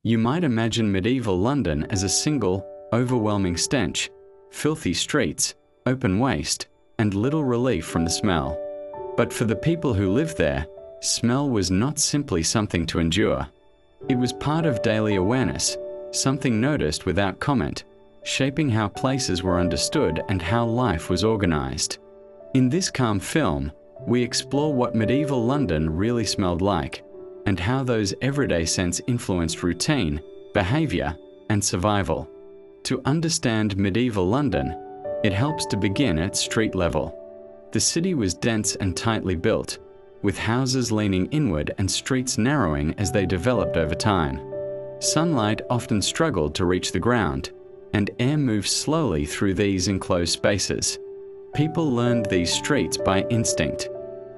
You might imagine medieval London as a single, overwhelming stench, filthy streets, open waste, and little relief from the smell. But for the people who lived there, smell was not simply something to endure. It was part of daily awareness, something noticed without comment, shaping how places were understood and how life was organized. In this calm film, we explore what medieval London really smelled like, and how those everyday scents influenced routine, behavior, and survival. To understand medieval London, it helps to begin at street level. The city was dense and tightly built, with houses leaning inward and streets narrowing as they developed over time. Sunlight often struggled to reach the ground, and air moved slowly through these enclosed spaces. People learned these streets by instinct.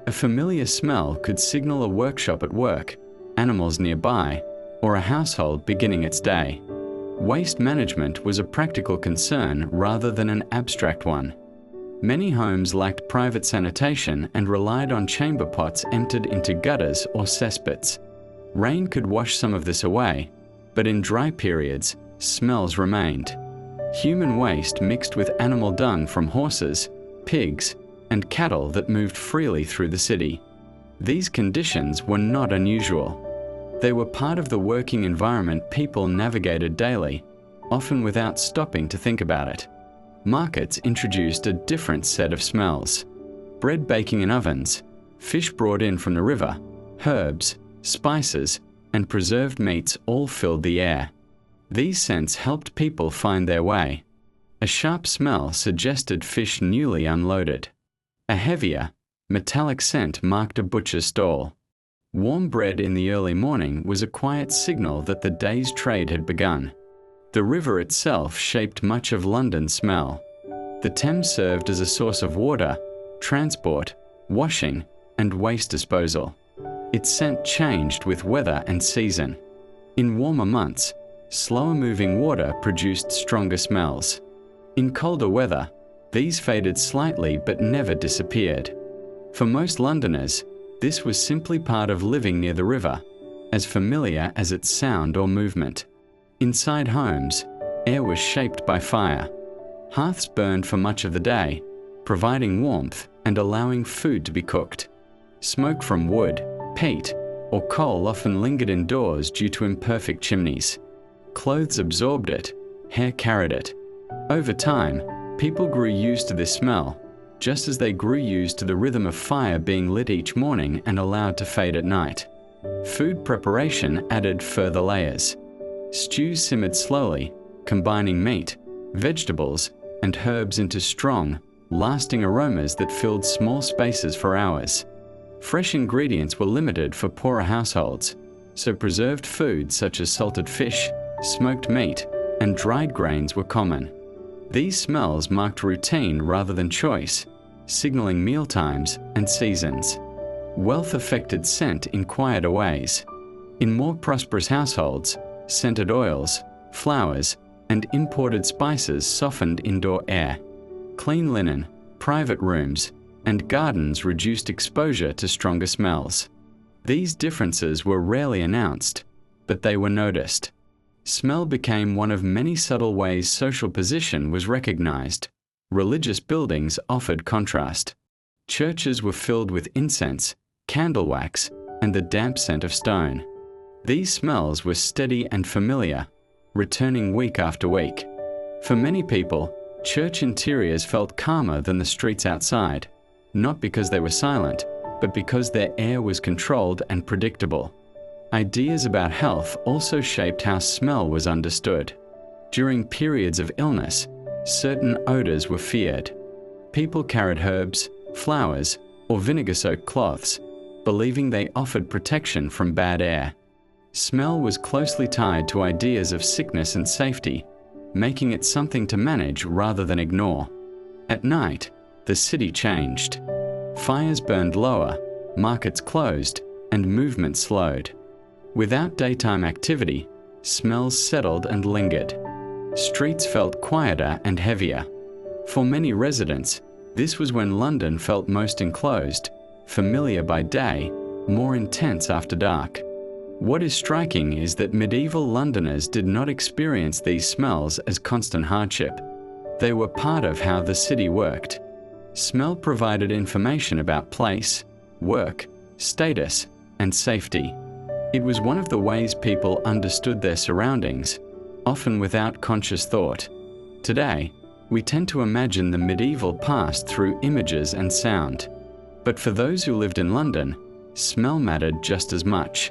A familiar smell could signal a workshop at work, animals nearby, or a household beginning its day. Waste management was a practical concern rather than an abstract one. Many homes lacked private sanitation and relied on chamber pots emptied into gutters or cesspits. Rain could wash some of this away, but in dry periods, smells remained. Human waste mixed with animal dung from horses, pigs, and cattle that moved freely through the city. These conditions were not unusual. They were part of the working environment people navigated daily, often without stopping to think about it. Markets introduced a different set of smells. Bread baking in ovens, fish brought in from the river, herbs, spices, and preserved meats all filled the air. These scents helped people find their way. A sharp smell suggested fish newly unloaded. A heavier, metallic scent marked a butcher's stall. Warm bread in the early morning was a quiet signal that the day's trade had begun. The river itself shaped much of London's smell. The Thames served as a source of water, transport, washing, and waste disposal. Its scent changed with weather and season. In warmer months, slower-moving water produced stronger smells. In colder weather, these faded slightly but never disappeared. For most Londoners, this was simply part of living near the river, as familiar as its sound or movement. Inside homes, air was shaped by fire. Hearths burned for much of the day, providing warmth and allowing food to be cooked. Smoke from wood, peat, or coal often lingered indoors due to imperfect chimneys. Clothes absorbed it, hair carried it. Over time, people grew used to this smell, just as they grew used to the rhythm of fire being lit each morning and allowed to fade at night. Food preparation added further layers. Stews simmered slowly, combining meat, vegetables, and herbs into strong, lasting aromas that filled small spaces for hours. Fresh ingredients were limited for poorer households, so preserved foods such as salted fish, smoked meat, and dried grains were common. These smells marked routine rather than choice, signaling mealtimes and seasons. Wealth affected scent in quieter ways. In more prosperous households, scented oils, flowers, and imported spices softened indoor air. Clean linen, private rooms, and gardens reduced exposure to stronger smells. These differences were rarely announced, but they were noticed. Smell became one of many subtle ways social position was recognized. Religious buildings offered contrast. Churches were filled with incense, candle wax, and the damp scent of stone. These smells were steady and familiar, returning week after week. For many people, church interiors felt calmer than the streets outside, not because they were silent, but because their air was controlled and predictable. Ideas about health also shaped how smell was understood. During periods of illness, certain odors were feared. People carried herbs, flowers, or vinegar-soaked cloths, believing they offered protection from bad air. Smell was closely tied to ideas of sickness and safety, making it something to manage rather than ignore. At night, the city changed. Fires burned lower, markets closed, and movement slowed. Without daytime activity, smells settled and lingered. Streets felt quieter and heavier. For many residents, this was when London felt most enclosed, familiar by day, more intense after dark. What is striking is that medieval Londoners did not experience these smells as constant hardship. They were part of how the city worked. Smell provided information about place, work, status, and safety. It was one of the ways people understood their surroundings, often without conscious thought. Today, we tend to imagine the medieval past through images and sound. But for those who lived in London, smell mattered just as much.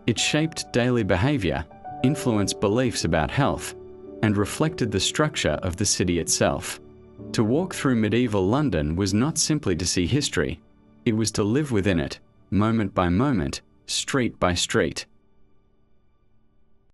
It shaped daily behavior, influenced beliefs about health, and reflected the structure of the city itself. To walk through medieval London was not simply to see history, it was to live within it, moment by moment, street by street.